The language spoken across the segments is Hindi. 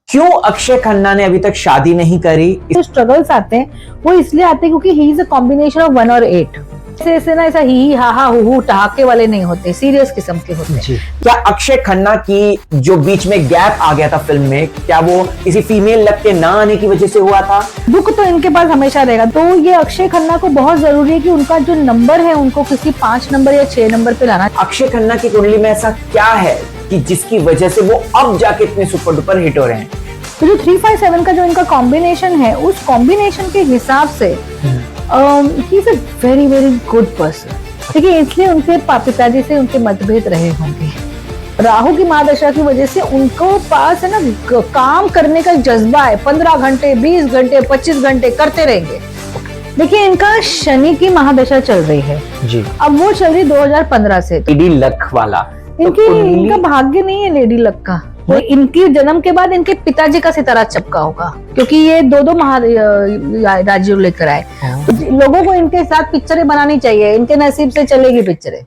क्यों अक्षय खन्ना ने अभी तक शादी नहीं करी? जो स्ट्रगल्स आते हैं वो इसलिए आते हैं क्योंकि he is a combination of 1 और 8। ऐसे ना ऐसा ही हा हा हु ठहाके वाले नहीं होते, सीरियस किस्म के होते हैं। क्या अक्षय खन्ना की जो बीच में गैप आ गया था फिल्म में, क्या वो किसी फीमेल लग के ना आने की वजह से हुआ था? दुख तो इनके पास हमेशा रहेगा। तो ये अक्षय खन्ना को बहुत जरूरी है कि उनका जो नंबर है उनको किसी 5 नंबर या 6 नंबर पे लाना। अक्षय खन्ना की कुंडली में ऐसा क्या है कि जिसकी वजह से वो अब जाके इतने सुपर डुपर हिट हो रहे हैं? तो जो 357 का जो इनका कॉम्बिनेशन है, उस कॉम्बिनेशन के हिसाब से he is a very very good person. देखिए, इसलिए उनके पिताजी से उनके मतभेद रहे होंगे। राहु की महादशा की वजह से उनको पास है ना काम करने का जज्बा है। 15 घंटे 20 घंटे 25 घंटे करते रहेंगे। देखिए, इनका शनि की महादशा चल रही है जी। अब वो चल रही 2015 से। लेडी लक वाला इनका भाग्य नहीं है लेडी लक का। वो इनकी जन्म के बाद इनके पिताजी का सितारा चपका होगा, क्योंकि ये दो राज्यों लेकर आए। लोगों को इनके साथ पिक्चरें बनानी चाहिए, इनके नसीब से चलेगी पिक्चरें।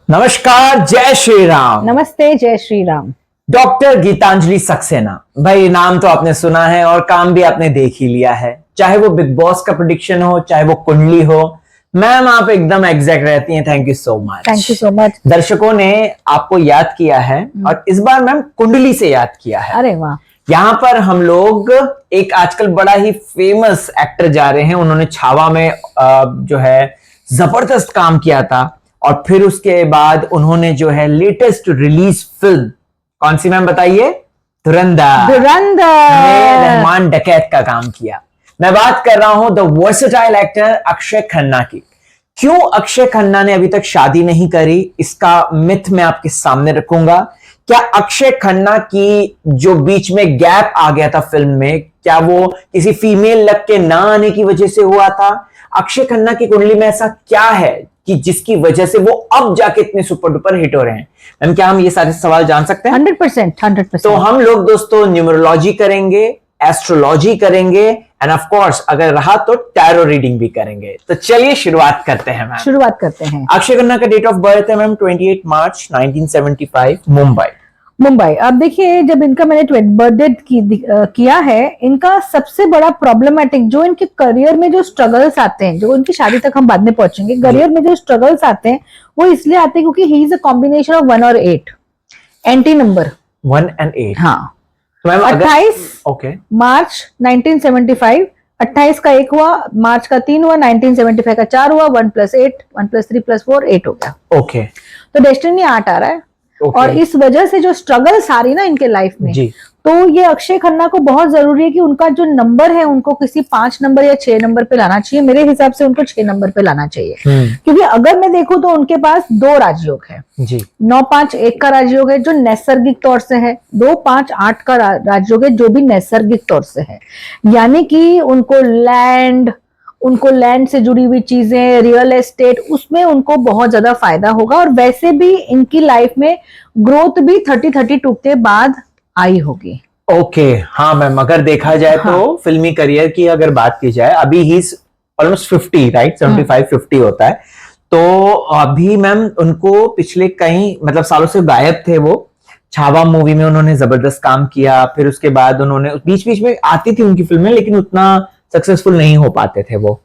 नमस्कार, जय श्री राम। नमस्ते, जय श्री राम। डॉक्टर गीतांजलि सक्सेना, भाई नाम तो आपने सुना है और काम भी आपने देख ही लिया है। चाहे वो बिग बॉस का प्रेडिक्शन हो, चाहे वो कुंडली हो, मैम आप एकदम एग्जैक्ट रहती हैं। Thank you so much. Thank you so much. दर्शकों ने आपको याद किया है और इस बार मैम कुंडली से याद किया है। अरे वाह। यहाँ पर हम लोग एक आजकल बड़ा ही फेमस एक्टर जा रहे हैं। उन्होंने छावा में जो है जबरदस्त काम किया था और फिर उसके बाद उन्होंने जो है लेटेस्ट रिलीज फिल्म कौन सी मैम बताइए? धुरंधर रहमान डकैत का काम किया। मैं बात कर रहा हूं the versatile actor Akshay Khanna की। क्यों अक्षय खन्ना ने अभी तक शादी नहीं करी, इसका मिथ मैं आपके सामने रखूंगा। क्या अक्षय खन्ना की जो बीच में गैप आ गया था फिल्म में, क्या वो किसी फीमेल लग के ना आने की वजह से हुआ था? अक्षय खन्ना की कुंडली में ऐसा क्या है कि जिसकी वजह से वो अब जाके इतने सुपर डुपर हिट हो रहे हैं? मैम, क्या हम ये सारे सवाल जान सकते हैं? 100%। तो हम लोग दोस्तों न्यूमरोलॉजी करेंगे, एस्ट्रोलॉजी करेंगे एंड ऑफ कोर्स अगर रहा तो टैरो रीडिंग भी करेंगे। तो चलिए शुरुआत करते हैं मैम। शुरुआत करते हैं। अक्षय खन्ना का डेट ऑफ बर्थ है मैम 28 मार्च 1975, मुंबई। अब देखिए, जब इनका मैंने बर्थडे किया है, इनका सबसे बड़ा प्रॉब्लमेटिक जो इनके करियर में जो स्ट्रगल्स आते हैं, जो इनकी शादी तक हम बाद में पहुंचेंगे, करियर में जो स्ट्रगल्स आते हैं वो इसलिए आते हैं क्योंकि he is a combination of 1 और 8 एंटी नंबर 1 and 8। हाँ। तो मैम 28 मार्च 1975, 28 का 1 हुआ, मार्च का 3 हुआ, 1975 का 4 हुआ, 1 + 8, 1 + 3 + 4 8 हो गया। ओके। तो डेस्टिनी 8 आ रहा है। और इस वजह से जो स्ट्रगल्स आ रही ना इनके लाइफ में जी। तो ये अक्षय खन्ना को बहुत जरूरी है कि उनका जो नंबर है उनको किसी 5 नंबर या 6 नंबर पे लाना चाहिए। मेरे हिसाब से उनको 6 नंबर पे लाना चाहिए, क्योंकि अगर मैं देखूं तो उनके पास 2 राजयोग है जी। 9-5-1 का राजयोग है जो नैसर्गिक तौर से है, 2-5-8 का राजयोग है जो भी नैसर्गिक तौर से है। यानी कि उनको लैंड से जुड़ी हुई चीजें, रियल एस्टेट, उसमें उनको बहुत ज्यादा फायदा होगा। और वैसे भी इनकी लाइफ में ग्रोथ भी 30-32 के बाद आई होगी। ओके। हाँ मैम, अगर देखा जाए तो फिल्मी करियर की अगर बात की जाए, अभी ही ऑलमोस्ट 50 राइट, 75-50 होता है। तो अभी मैम उनको पिछले कई मतलब सालों से गायब थे। वो छावा मूवी में उन्होंने जबरदस्त काम किया, फिर उसके बाद उन्होंने बीच बीच में आती थी उनकी फिल्में, लेकिन उतना सक्सेसफुल नहीं हो पाते थे वो।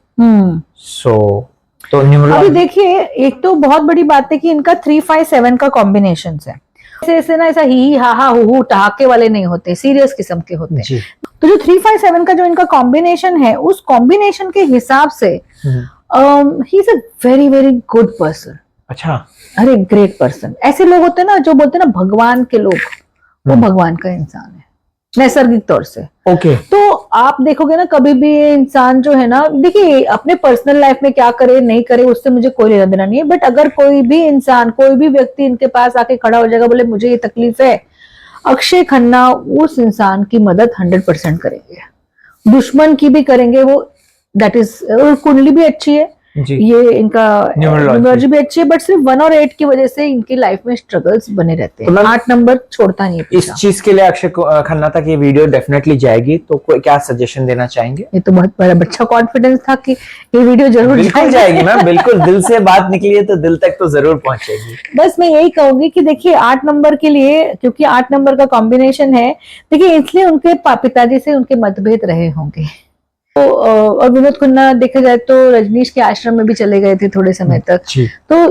तो अभी देखिए, एक तो बहुत बड़ी बात है कि इनका 357 का कॉम्बिनेशन है। ऐसे ना ऐसा ही हा हा हु ठहाके वाले नहीं होते, सीरियस किस्म के होते हैं। तो जो 357 का जो इनका कॉम्बिनेशन है, उस कॉम्बिनेशन के हिसाब से he is a very very good person. अच्छा। अरे ग्रेट पर्सन। ऐसे लोग होते हैं ना जो बोलते हैं ना भगवान के लोग, वो भगवान का इंसान है नैसर्गिक तौर से। ओके। तो आप देखोगे ना, कभी भी इंसान जो है ना, देखिए अपने पर्सनल लाइफ में क्या करे नहीं करे उससे मुझे कोई लेना देना नहीं है, बट अगर कोई भी इंसान, कोई भी व्यक्ति इनके पास आके खड़ा हो जाएगा, बोले मुझे ये तकलीफ है, अक्षय खन्ना उस इंसान की मदद 100% करेंगे। दुश्मन की भी करेंगे वो, दैट इज। कुंडली भी अच्छी है, जी। ये इनका न्यूमरोलॉजी न्यूमरोलॉजी भी अच्छी है, बट सिर्फ 1 और 8 की वजह से इनकी लाइफ में स्ट्रगल्स बने रहते हैं। तो 8 नंबर छोड़ता नहीं है इस पीछा। चीज के लिए अक्षय खन्ना तक ये वीडियो डेफिनेटली जाएगी, तो कोई क्या सजेशन देना चाहेंगे? ये तो बहुत बड़ा अच्छा कॉन्फिडेंस था कि ये वीडियो जरूर बिल्कुल जाएगी मैम, बिल्कुल दिल से बात निकली है तो दिल तक तो जरूर पहुंचेगी। बस मैं यही कहूंगी कि देखिए 8 नंबर के लिए, क्योंकि 8 नंबर का कॉम्बिनेशन है, देखिए इसलिए उनके पिताजी से उनके मतभेद रहे होंगे। तो और विनोद खन्ना देखा जाए तो रजनीश के आश्रम में भी चले गए थे थोड़े समय तक, जी तो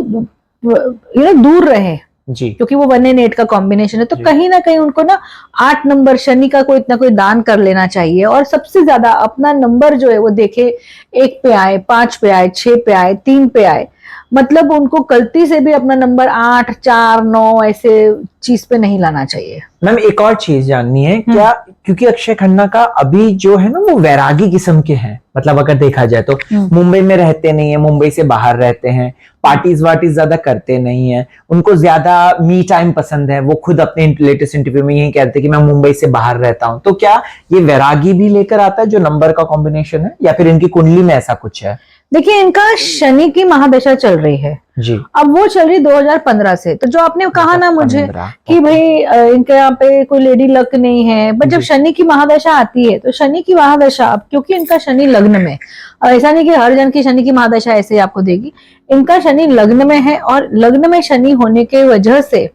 दूर रहे, जी क्योंकि वो 1 and 8 का कॉम्बिनेशन है। तो जी। कहीं ना कहीं उनको ना 8 नंबर शनि का कोई इतना कोई दान कर लेना चाहिए, और सबसे ज्यादा अपना नंबर जो है वो देखे 1 पे आए, 5 पे आए, 6 पे आए, 3 पे आए, मतलब उनको गलती से भी अपना नंबर 8, 4, 9 ऐसे चीज पे नहीं लाना चाहिए। मैम एक और चीज जाननी है क्या, क्योंकि अक्षय खन्ना का अभी जो है ना वो वैरागी किस्म के हैं, मतलब अगर देखा जाए तो मुंबई में रहते नहीं है, मुंबई से बाहर रहते हैं, पार्टीज वार्टीज ज्यादा करते नहीं है, उनको ज्यादा मी टाइम पसंद है। वो खुद अपने लेटेस्ट इंटरव्यू में यही कहते हैं कि मैं मुंबई से बाहर रहता हूँ। तो क्या ये वैरागी भी लेकर आता है जो नंबर का कॉम्बिनेशन है, या फिर इनकी कुंडली में ऐसा कुछ है? देखिए इनका शनि की महादशा चल रही है जी। अब वो चल रही 2015 से। तो जो आपने कहा ना मुझे 2015, कि भाई इनके यहाँ पे कोई लेडी लक नहीं है, बट जब शनि की महादशा आती है तो शनि की महादशा, अब क्योंकि इनका शनि लग्न में, ऐसा नहीं कि हर जन की शनि की महादशा ऐसे आपको देगी, इनका शनि लग्न में है, और लग्न में शनि होने के वजह से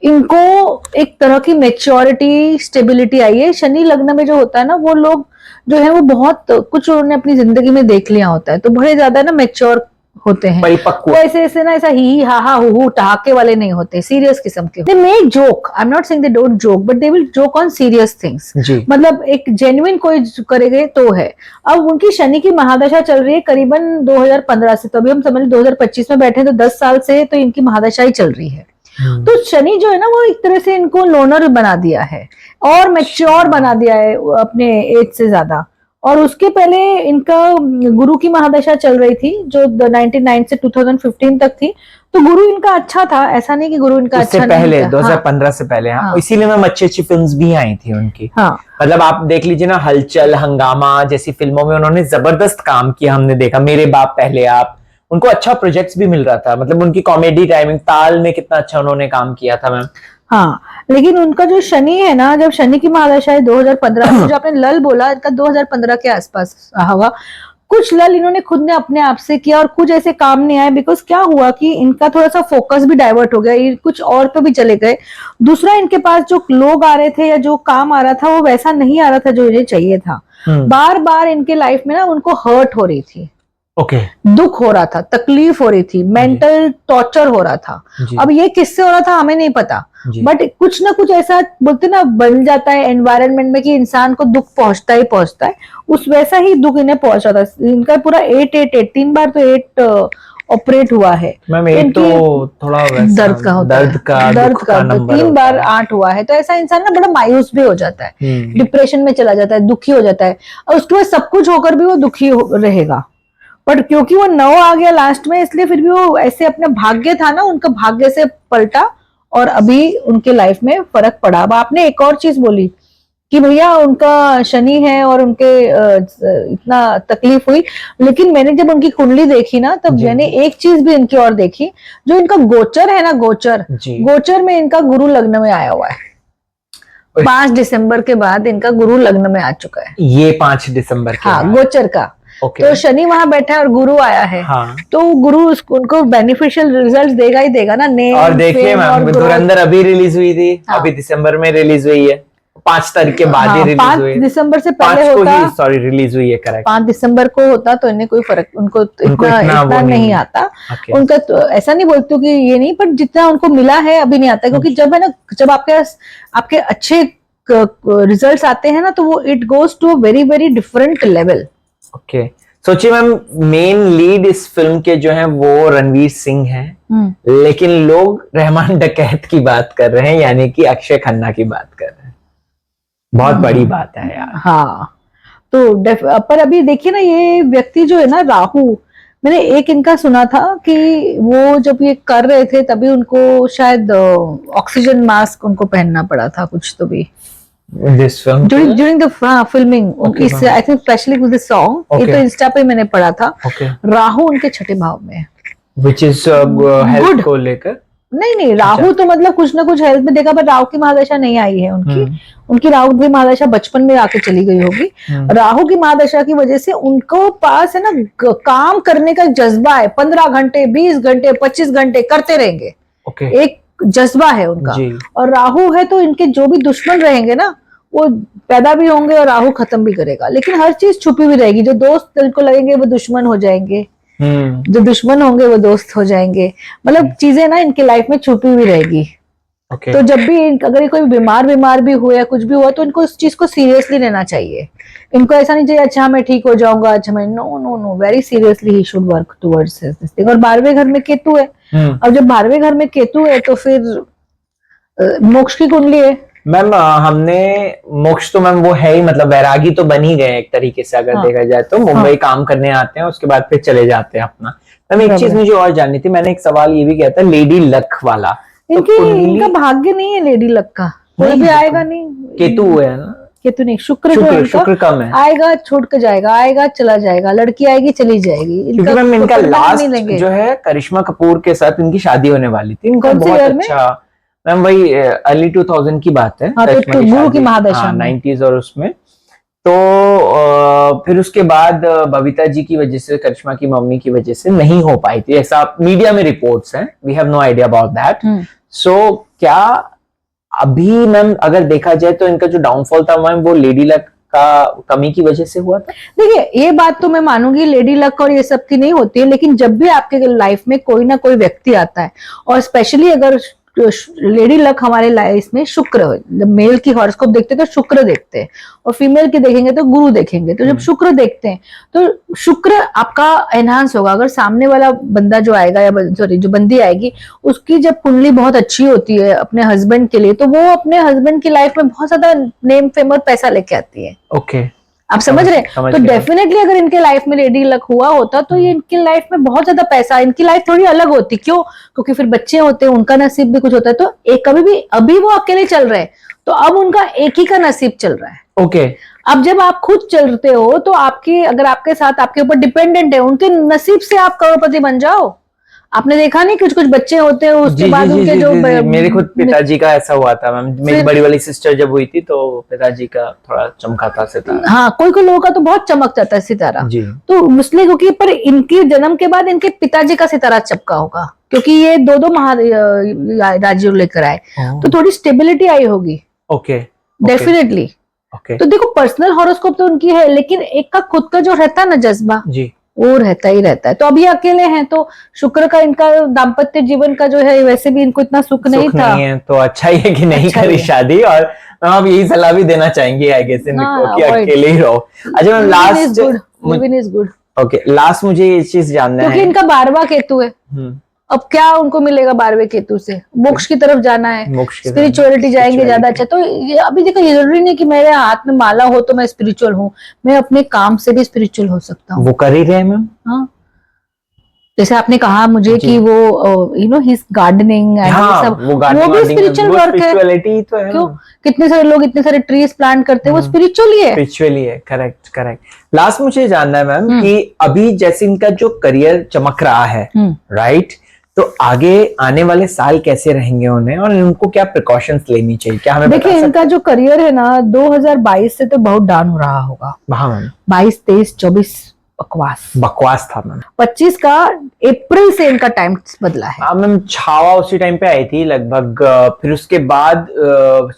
इनको एक तरह की मेच्योरिटी, स्टेबिलिटी आई है। शनि लग्न में जो होता है ना, वो लोग जो है वो बहुत कुछ उन्होंने अपनी जिंदगी में देख लिया होता है, तो बड़े ज्यादा ना मेच्योर होते हैं, परिपक्व। वो ऐसे ऐसे ना ऐसा ही हा हा हु ठहाके वाले नहीं होते, सीरियस किस्म के। They may joke, I am not saying they don't joke, but they will joke on serious things. मतलब एक जेन्युइन कोई करेंगे तो है। अब उनकी शनि की महादशा चल रही है करीबन 2015 से, तो अभी हम समझ 2025 में बैठे तो 10 साल से तो इनकी महादशा ही चल रही है। तो शनि जो है ना वो एक तरह से इनको लोनर बना दिया है और मैच्योर बना दिया है अपने एज से ज्यादा। और उसके पहले इनका गुरु की महादशा चल रही थी जो 99 से 2015 तक थी, तो गुरु इनका अच्छा था, ऐसा नहीं कि गुरु इनका अच्छा पहले नहीं था। 2015 से पहले। हाँ। इसीलिए मैम अच्छी अच्छी फिल्म्स भी आई थी उनकी। हाँ। मतलब आप देख लीजिए ना, हलचल, हंगामा जैसी फिल्मों में उन्होंने जबरदस्त काम किया, हमने देखा। मेरे बाप पहले आप, उनको अच्छा प्रोजेक्ट्स भी मिल रहा था, मतलब उनकी कॉमेडी टाइमिंग, ताल में कितना अच्छा उन्होंने काम किया था मैम। हाँ, लेकिन उनका जो शनि है ना, जब शनि की महादशा है 2015 में, जो आपने लल बोला, इनका 2015 के आसपास हुआ। कुछ लल इन्होंने खुद ने अपने आप से किया और कुछ ऐसे काम नहीं आए, बिकॉज क्या हुआ कि इनका थोड़ा सा फोकस भी डाइवर्ट हो गया, ये कुछ और पे भी चले गए। दूसरा, इनके पास जो लोग आ रहे थे या जो काम आ रहा था वो वैसा नहीं आ रहा था जो इन्हें चाहिए था। बार बार इनके लाइफ में ना उनको हर्ट हो रही थी, दुख हो रहा था, तकलीफ हो रही थी, मेंटल टॉर्चर हो रहा था। अब ये किससे हो रहा था हमें नहीं पता, बट कुछ ना कुछ ऐसा बोलते ना बन जाता है एनवायरनमेंट में कि इंसान को दुख पहुंचता ही पहुंचता है। उस वैसा ही दुख इन्हें पहुंचा था। इनका पूरा 3 बार तो 8 ऑपरेट हुआ है। मैम एक तो थोड़ा वैसा दर्द का होता है, दर्द का तो 3 बार 8 हुआ है, तो ऐसा इंसान ना बड़ा मायूस भी हो जाता है, डिप्रेशन में चला जाता है, दुखी हो जाता है, और उसके बाद सब कुछ होकर भी वो दुखी रहेगा। बट क्योंकि वो 9 आ गया लास्ट में, इसलिए फिर भी वो ऐसे अपना भाग्य था ना, उनका भाग्य से पलटा और अभी उनके लाइफ में फर्क पड़ा। अब आपने एक और चीज बोली कि भैया उनका शनि है और उनके इतना तकलीफ हुई, लेकिन मैंने जब उनकी कुंडली देखी ना, तब मैंने एक चीज भी इनकी और देखी, जो इनका गोचर है ना, गोचर में इनका गुरु लग्न में आया हुआ है। 5 दिसंबर के बाद इनका गुरु लग्न में आ चुका है। ये 5 दिसंबर के हाँ, गोचर का। तो शनि वहां बैठा है और गुरु आया है। हाँ। तो गुरु उनको बेनिफिशियल रिजल्ट देगा ही देगा ना। और देखिए मैम, धुरंधर अभी रिलीज हुई थी। हाँ। अभी दिसंबर में रिलीज हुई है, 5 तारीख के बाद ही रिलीज हुई है। 5 दिसंबर से पहले होता, सॉरी रिलीज हुई है, करेक्ट। 5 दिसंबर को होता तो इन्हें कोई फर्क, उनको इतना नहीं आता। उनका तो ऐसा नहीं बोलती कि ये नहीं, पर जितना उनको मिला है अभी नहीं आता, क्योंकि जब है ना, जब आपके अच्छे रिजल्ट्स आते हैं ना, तो वो it goes to a very very different level. Okay, सोचिए मैम, मेन लीड इस फिल्म के जो हैं वो रणवीर सिंह हैं, लेकिन लोग रहमान डकैत की बात कर रहे हैं, यानी कि अक्षय खन्ना की बात कर रहे हैं। बहुत बड़ी बात है यार। हाँ, तो पर अभी देखिए ना, ये व्यक्ति जो है ना, राहु, मैंने एक इनका सुना था कि वो जब ये कर रहे थे तभी उनको शायद ऑक्सीजन मास्क उनको पहनना पड़ा था, कुछ तो भी this film during the filming उनकी, I think specially with the song, ये तो इंस्टा पे मैंने पढ़ा था। राहु उनके छठे भाव में है, व्हिच इज हेल्थ को लेकर। नहीं राहु तो मतलब कुछ ना कुछ हेल्थ में देखा, पर राहु की महादशा नहीं आई है उनकी राहु की महादशा बचपन में आके चली गई होगी। राहु की महादशा की वजह से उनको पास है ना काम करने का जज्बा है, 15 घंटे 20 घंटे 25 घंटे करते रहेंगे, एक जज्बा है उनका। और राहु है तो इनके जो भी दुश्मन रहेंगे ना वो पैदा भी होंगे और राहु खत्म भी करेगा, लेकिन हर चीज छुपी हुई रहेगी। जो दोस्त इनको लगेंगे वो दुश्मन हो जाएंगे, जो दुश्मन होंगे वो दोस्त हो जाएंगे, मतलब चीजें ना इनकी लाइफ में छुपी हुई रहेगी। तो जब भी अगर ये कोई बीमार भी हुआ या कुछ भी हुआ तो इनको उस चीज को सीरियसली लेना चाहिए। इनको ऐसा नहीं चाहिए अच्छा मैं ठीक हो जाऊंगा, अच्छा मैं know very seriously he should work towards this thing. और 12वें घर में केतु है, और जब 12वें घर में केतु है तो फिर मोक्ष की कुंडली है मैम। हमने मोक्ष तो मैम वो है ही, मतलब वैरागी तो बन ही गए एक तरीके से अगर देखा जाए तो। मुंबई काम करने आते हैं, उसके बाद फिर चले जाते हैं अपना। मैम एक चीज मुझे और जाननी थी, मैंने एक सवाल ये भी किया था लेडी लक वाला। इनका भाग्य नहीं है लेडी लक का, कोई भी आएगा नहीं। केतु है ना, केतु नहीं, शुक्र कम है। आएगा छोड़ के जाएगा, आएगा चला जाएगा, लड़की आएगी चली जाएगी। क्योंकि मैम इनका लास्ट जो है करिश्मा कपूर के साथ इनकी शादी होने वाली थी, इनका बहुत अच्छा मैम, वही अर्ली 2000 की बात है। तो गुरु की महादशा 90s और उसमें तो फिर उसके बाद बबीता जी की वजह से, करिश्मा की मम्मी की वजह से नहीं हो पाई थी, ऐसा मीडिया में रिपोर्ट्स हैं। We have no idea about that. So क्या अभी मैम अगर देखा जाए तो इनका जो डाउनफॉल था मैम वो लेडी लक का कमी की वजह से हुआ था? देखिए ये बात तो मैं मानूंगी लेडी लक और ये सब की नहीं होती है, लेकिन जब भी आपके लाइफ में कोई ना कोई व्यक्ति आता है, और स्पेशली अगर लेडी लक हमारे लाइफ में शुक्र हो, जब मेल की हॉरोस्कोप देखते हैं तो शुक्र देखते हैं, और फीमेल की देखेंगे तो गुरु देखेंगे। तो जब शुक्र देखते हैं तो शुक्र आपका एनहांस होगा। अगर सामने वाला बंदा जो आएगा या सॉरी जो बंदी आएगी उसकी जब कुंडली बहुत अच्छी होती है अपने हस्बैंड के लिए, तो वो अपने हस्बैंड की लाइफ में बहुत ज्यादा नेम फेम और पैसा लेके आती है। ओके, आप समझ रहे हैं? तो डेफिनेटली अगर इनके लाइफ में लेडी लक हुआ होता तो ये इनकी लाइफ में बहुत ज्यादा पैसा, इनकी लाइफ थोड़ी अलग होती। क्यों? क्योंकि फिर बच्चे होते हैं, उनका नसीब भी कुछ होता है। तो एक कभी भी अभी वो अकेले चल रहे हैं, तो अब उनका एक ही का नसीब चल रहा है। ओके। अब जब आप खुद चलते हो तो आपकी, अगर आपके साथ आपके ऊपर डिपेंडेंट है, उनके नसीब से आप करोड़पति बन जाओ। आपने देखा नहीं कुछ कुछ बच्चे होते हैं उसके बाद उनके जो मेरे खुद पिताजी का ऐसा हुआ था मैम। मेरी बड़ी वाली सिस्टर जब हुई थी तो पिताजी का थोड़ा चमका था सितारा। हाँ, कोई लोगों का तो बहुत चमक जाता है सितारा। तो इसलिए क्योंकि पर इनके जन्म के बाद इनके पिताजी का सितारा चमका होगा, क्योंकि ये दो महाराज्य लेकर आए, तो थोड़ी स्टेबिलिटी आई होगी। Okay, definitely. तो देखो पर्सनल हॉरोस्कोप तो उनकी है, लेकिन एक का खुद का जो रहता है ना जज्बा जी, वो रहता ही रहता है। तो अभी अकेले हैं तो शुक्र का इनका दाम्पत्य जीवन का जो है वैसे भी इनको इतना सुख नहीं था। नहीं है तो अच्छा ही है कि नहीं करी शादी। और हम यही सलाह भी देना चाहेंगे आई गेस इनको कि अकेले ही रहो। अच्छा ma'am last living is good. Okay, last मुझे ये चीज जानना है, क्योंकि इनका 12वां केतु है। अब क्या उनको मिलेगा 12वें केतु से? मोक्ष की तरफ जाना है, स्पिरिचुअलिटी जाएंगे ज्यादा अच्छा। तो ये अभी देखो, ये जरूरी नहीं कि मेरे हाथ में माला हो तो मैं स्पिरिचुअल हूँ, मैं अपने काम से भी स्पिरिचुअल हो सकता हूँ। वो कर ही रहे हैं मैम। हाँ, जैसे आपने कहा मुझे कि वो you know his gardening and वो भी स्पिरिचुअल वर्क है। तो है। क्यों? कितने सारे लोग इतने सारे ट्रीज प्लांट करते हैं, वो स्पिरिचुअली है। स्पिरिचुअली है, करेक्ट करेक्ट। लास्ट मुझे जानना है मैम कि अभी जैसे इनका जो करियर चमक रहा है, राइट, तो आगे आने वाले साल कैसे रहेंगे उन्हें, और उनको क्या प्रिकॉशंस लेनी चाहिए? क्या हमें देखिए इनका जो करियर है ना 2022 से तो बहुत डाउन हो रहा होगा। हाँ मैम, 22, 23, 24 बकवास था मैम। 25 का अप्रैल से इनका टाइम बदला है। हाँ मैम, छावा उसी टाइम पे आई थी लगभग, फिर उसके बाद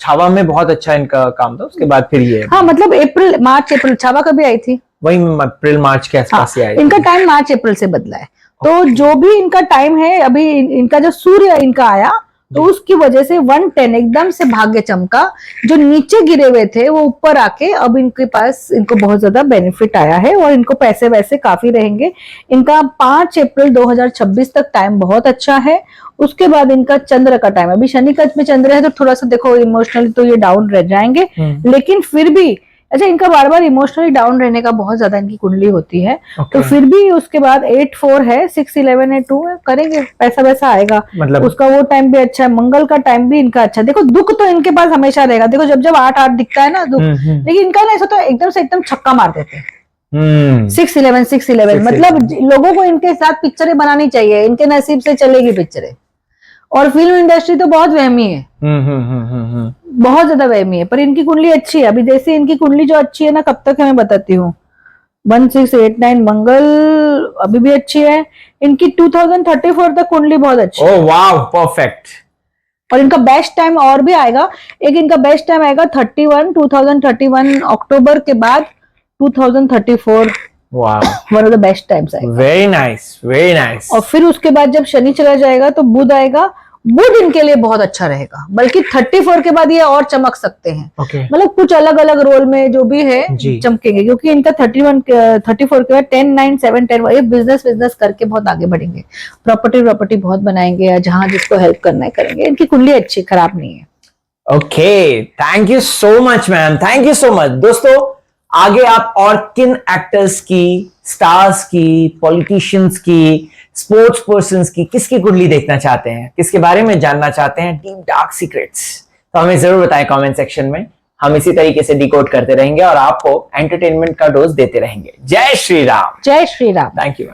छावा में बहुत अच्छा इनका काम था, उसके बाद फिर ये हाँ मतलब अप्रैल मार्च अप्रैल, छावा कभी आई थी? वही अप्रैल मार्च के आसपास ही आई। इनका टाइम मार्च अप्रैल से बदला है। तो जो भी इनका टाइम है, अभी इनका जो सूर्य इनका आया तो उसकी वजह से 110 एकदम से भाग्य चमका। जो नीचे गिरे हुए थे वो ऊपर आके अब इनके पास, इनको बहुत ज्यादा बेनिफिट आया है और इनको पैसे वैसे काफी रहेंगे। इनका 5 अप्रैल 2026 तक टाइम बहुत अच्छा है। उसके बाद इनका चंद्र का टाइम, अभी शनि का में चंद्र है तो थोड़ा सा देखो इमोशनली तो ये डाउन रह जाएंगे, लेकिन फिर भी अच्छा, इनका बार बार इमोशनली डाउन रहने का बहुत ज्यादा इनकी कुंडली होती है। Okay. तो फिर भी उसके बाद 8-4 है, 6-11 है, 2 है, करेंगे, पैसा वैसा आएगा, मतलब उसका वो टाइम भी अच्छा है, मंगल का टाइम भी इनका अच्छा है। देखो दुख तो इनके पास हमेशा रहेगा, देखो जब जब 8-8 दिखता है ना दुख, लेकिन इनका ना ऐसा तो एकदम से एकदम छक्का मार देते हैं। 6-11 मतलब लोगों को इनके साथ पिक्चरें बनानी चाहिए, इनके नसीब से चलेगी पिक्चरें। और फिल्म इंडस्ट्री तो बहुत वहमी है, बहुत ज्यादा वहमी है, पर इनकी कुंडली अच्छी है। अभी जैसे इनकी कुंडली जो अच्छी है ना, कब तक है मैं बताती हूँ। 1689 मंगल अभी भी अच्छी है इनकी, 2034 तक कुंडली बहुत अच्छी है। ओह वाव, परफेक्ट। और इनका बेस्ट टाइम और भी आएगा, एक इनका बेस्ट टाइम आएगा 2031 अक्टूबर के बाद 2034। Wow, one of the best times आएगा। Very nice, very nice. और फिर उसके बाद जब शनि चला जाएगा तो बुध आएगा, बुध इनके लिए बहुत अच्छा रहेगा, बल्कि 34 के बाद ये और चमक सकते हैं। मतलब कुछ अलग अलग रोल में जो भी है चमकेंगे, क्योंकि इनका 34 के बाद 10, 9, 7, 10 ये बिजनेस करके बहुत आगे बढ़ेंगे, प्रॉपर्टी बहुत बनाएंगे, या जहां जिसको हेल्प करना है करेंगे। इनकी कुंडली अच्छी, खराब नहीं है। Okay, thank you so much ma'am, thank you so much. दोस्तों, आगे आप और किन एक्टर्स की, स्टार्स की, पॉलिटिशियंस की, स्पोर्ट्स पर्संस की, किसकी कुंडली देखना चाहते हैं, किसके बारे में जानना चाहते हैं, डीप डार्क सीक्रेट्स, तो हमें जरूर बताएं कमेंट सेक्शन में। हम इसी तरीके से डिकोड करते रहेंगे और आपको एंटरटेनमेंट का डोज देते रहेंगे। जय श्री राम। जय श्री राम। Thank you.